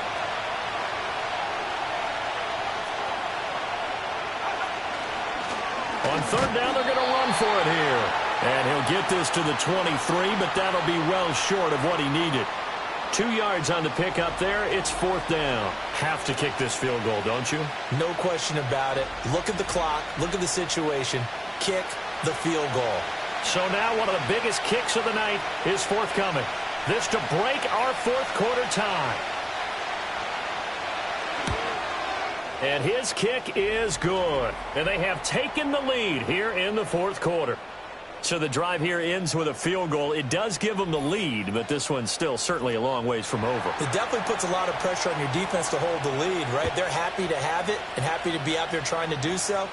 On 3rd down, they're going to run for it here. And he'll get this to the 23, but that'll be well short of what he needed. 2 yards on the pickup there. It's 4th down. Have to kick this field goal, don't you? No question about it. Look at the clock. Look at the situation. Kick the field goal. So now one of the biggest kicks of the night is forthcoming. This to break our 4th quarter tie. And his kick is good. And they have taken the lead here in the 4th quarter. So the drive here ends with a field goal. It does give them the lead, but this one's still certainly a long ways from over. It definitely puts a lot of pressure on your defense to hold the lead, right? They're happy to have it and happy to be out there trying to do so.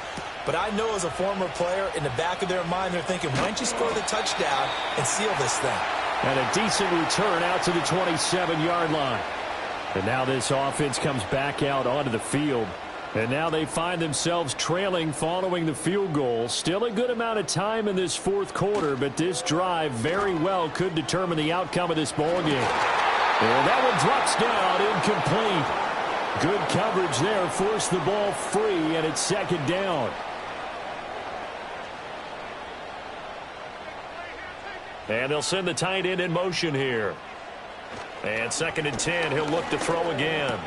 But I know as a former player, in the back of their mind, they're thinking, why don't you score the touchdown and seal this thing? And a decent return out to the 27-yard line. And now this offense comes back out onto the field. And now they find themselves trailing following the field goal. Still a good amount of time in this 4th quarter, but this drive very well could determine the outcome of this ball game. And that one drops down, incomplete. Good coverage there, forced the ball free, and it's 2nd down. And they'll send the tight end in motion here. And 2nd and 10, he'll look to throw again.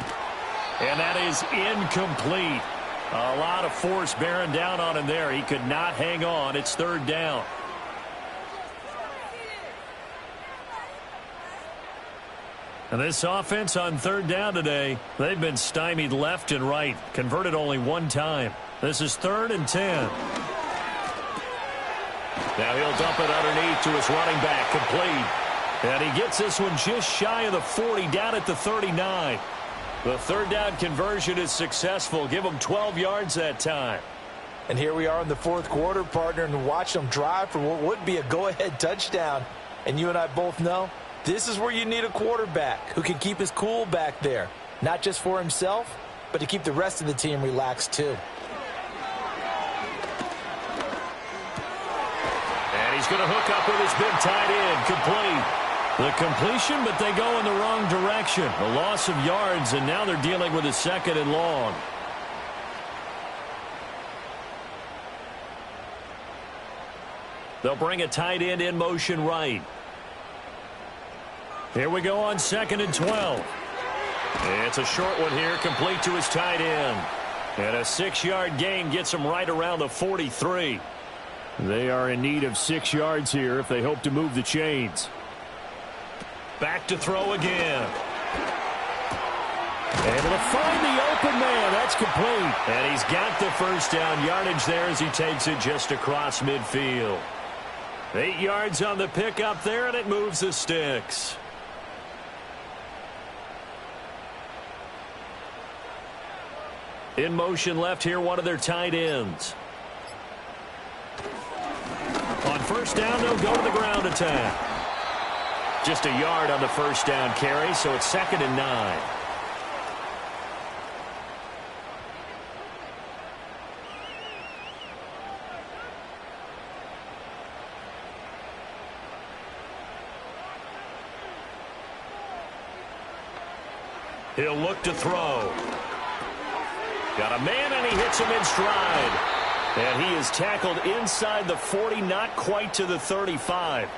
And that is incomplete. A lot of force bearing down on him there. He could not hang on. It's 3rd down. And this offense on 3rd down today, they've been stymied left and right. Converted only 1 time. This is 3rd and 10. Now he'll dump it underneath to his running back. Complete. And he gets this one just shy of the 40, down at the 39. The 3rd down conversion is successful. Give them 12 yards that time. And here we are in the 4th quarter, partner, and watch them drive for what would be a go-ahead touchdown. And you and I both know this is where you need a quarterback who can keep his cool back there. Not just for himself, but to keep the rest of the team relaxed too. And he's going to hook up with his big tight end. Complete. The completion, but they go in the wrong direction. A loss of yards, and now they're dealing with a 2nd and long. They'll bring a tight end in motion right. Here we go on 2nd and 12. It's a short one here, complete to his tight end. And a 6-yard gain gets him right around the 43. They are in need of 6 yards here if they hope to move the chains. Back to throw again. Able to find the open man. That's complete. And he's got the first down yardage there as he takes it just across midfield. 8 yards on the pickup there, and it moves the sticks. In motion left here, one of their tight ends. On first down, they'll go to the ground attack. Just a yard on the first down carry, so it's 2nd and 9. He'll look to throw. Got a man, and he hits him in stride. And he is tackled inside the 40, not quite to the 35.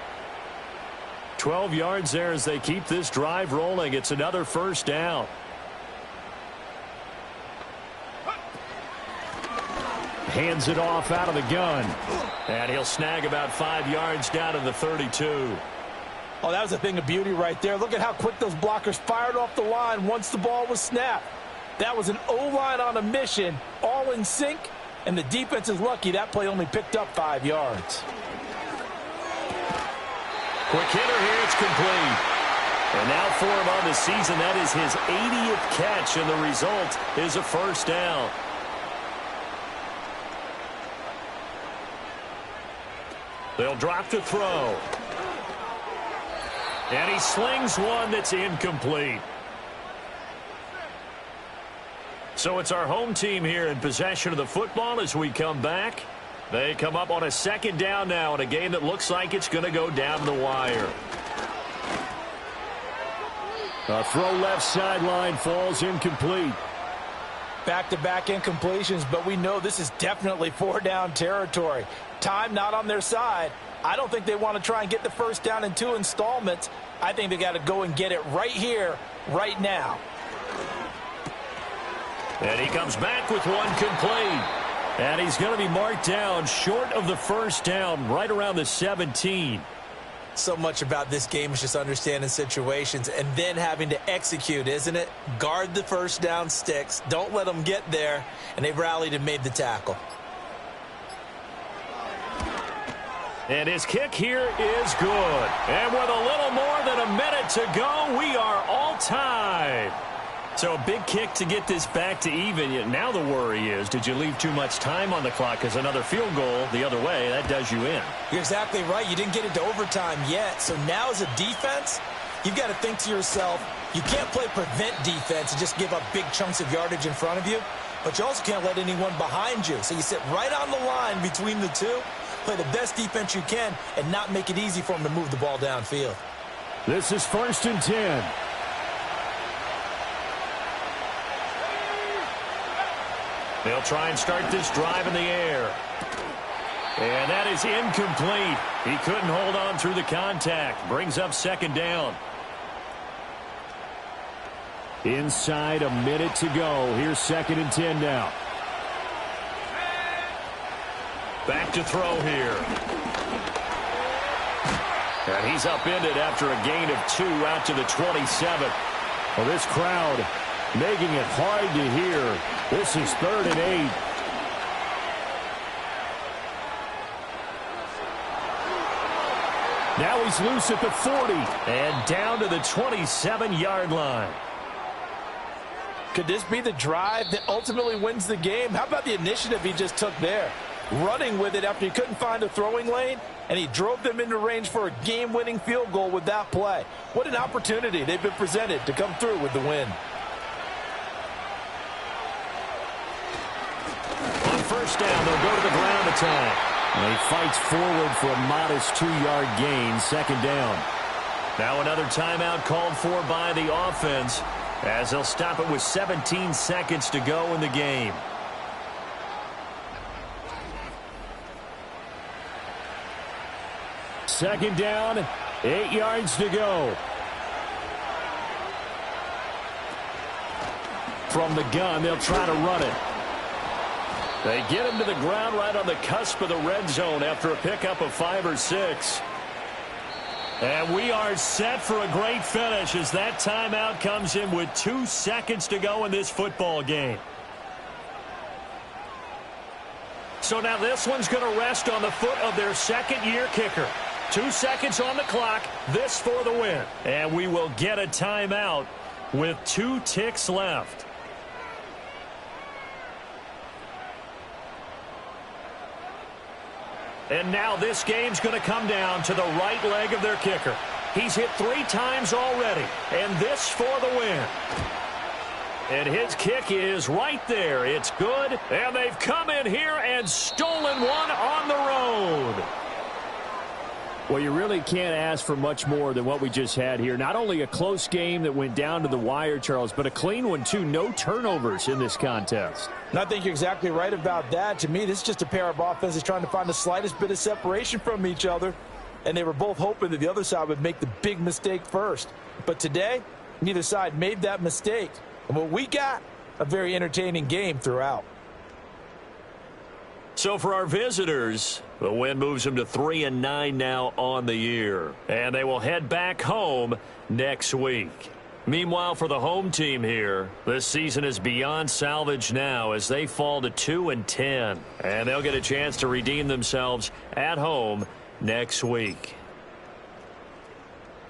12 yards there as they keep this drive rolling. It's another first down. Hands it off out of the gun. And he'll snag about 5 yards down to the 32. Oh, that was a thing of beauty right there. Look at how quick those blockers fired off the line once the ball was snapped. That was an O-line on a mission, all in sync, and the defense is lucky that play only picked up 5 yards. Quick hitter here, it's complete. And now for him on the season, that is his 80th catch, and the result is a first down. They'll drop to throw. And he slings one that's incomplete. So it's our home team here in possession of the football as we come back. They come up on a 2nd down now in a game that looks like it's going to go down the wire. A throw left sideline falls incomplete. Back-to-back incompletions, but we know this is definitely 4-down territory. Time not on their side. I don't think they want to try and get the first down in 2 installments. I think they got to go and get it right here, right now. And he comes back with one complete. And he's going to be marked down short of the first down, right around the 17. So much about this game is just understanding situations and then having to execute, isn't it? Guard the first down sticks. Don't let them get there. And they've rallied and made the tackle. And his kick here is good. And with a little more than a minute to go, we are all tied. So a big kick to get this back to even. Yet now the worry is, did you leave too much time on the clock? Because another field goal the other way, that does you in. You're exactly right. You didn't get into overtime yet. So now as a defense, you've got to think to yourself, you can't play prevent defense and just give up big chunks of yardage in front of you. But you also can't let anyone behind you. So you sit right on the line between the two, play the best defense you can, and not make it easy for them to move the ball downfield. This is 1st and 10. They'll try and start this drive in the air. And that is incomplete. He couldn't hold on through the contact. Brings up 2nd down. Inside a minute to go. Here's 2nd and 10 now. Back to throw here. And he's upended after a gain of 2 out to the 27. Well, this crowd making it hard to hear. This is 3rd and 8. Now he's loose at the 40. And down to the 27-yard line. Could this be the drive that ultimately wins the game? How about the initiative he just took there? Running with it after he couldn't find a throwing lane, and he drove them into range for a game-winning field goal with that play. What an opportunity they've been presented to come through with the win. On first down, they'll go to the ground attack. And he fights forward for a modest 2-yard gain, 2nd down. Now another timeout called for by the offense as they'll stop it with 17 seconds to go in the game. Second down, 8 yards to go. From the gun, they'll try to run it. They get him to the ground right on the cusp of the red zone after a pickup of 5 or 6. And we are set for a great finish as that timeout comes in with 2 seconds to go in this football game. So now this one's going to rest on the foot of their second-year kicker. 2 seconds on the clock, this for the win. And we will get a timeout with 2 ticks left. And now this game's going to come down to the right leg of their kicker. He's hit 3 times already, and this for the win. And his kick is right there. It's good, and they've come in here and stolen one on the road. Well, you really can't ask for much more than what we just had here. Not only a close game that went down to the wire, Charles, but a clean one, too. No turnovers in this contest. And I think you're exactly right about that. To me, this is just a pair of offenses trying to find the slightest bit of separation from each other. And they were both hoping that the other side would make the big mistake first. But today, neither side made that mistake. And what we got, a very entertaining game throughout. So for our visitors, the win moves them to 3-9 now on the year. And they will head back home next week. Meanwhile, for the home team here, this season is beyond salvage now as they fall to 2-10. And they'll get a chance to redeem themselves at home next week.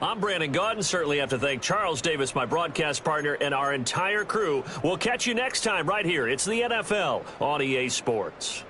I'm Brandon Gaudin. Certainly have to thank Charles Davis, my broadcast partner, and our entire crew. We'll catch you next time right here. It's the NFL on EA Sports.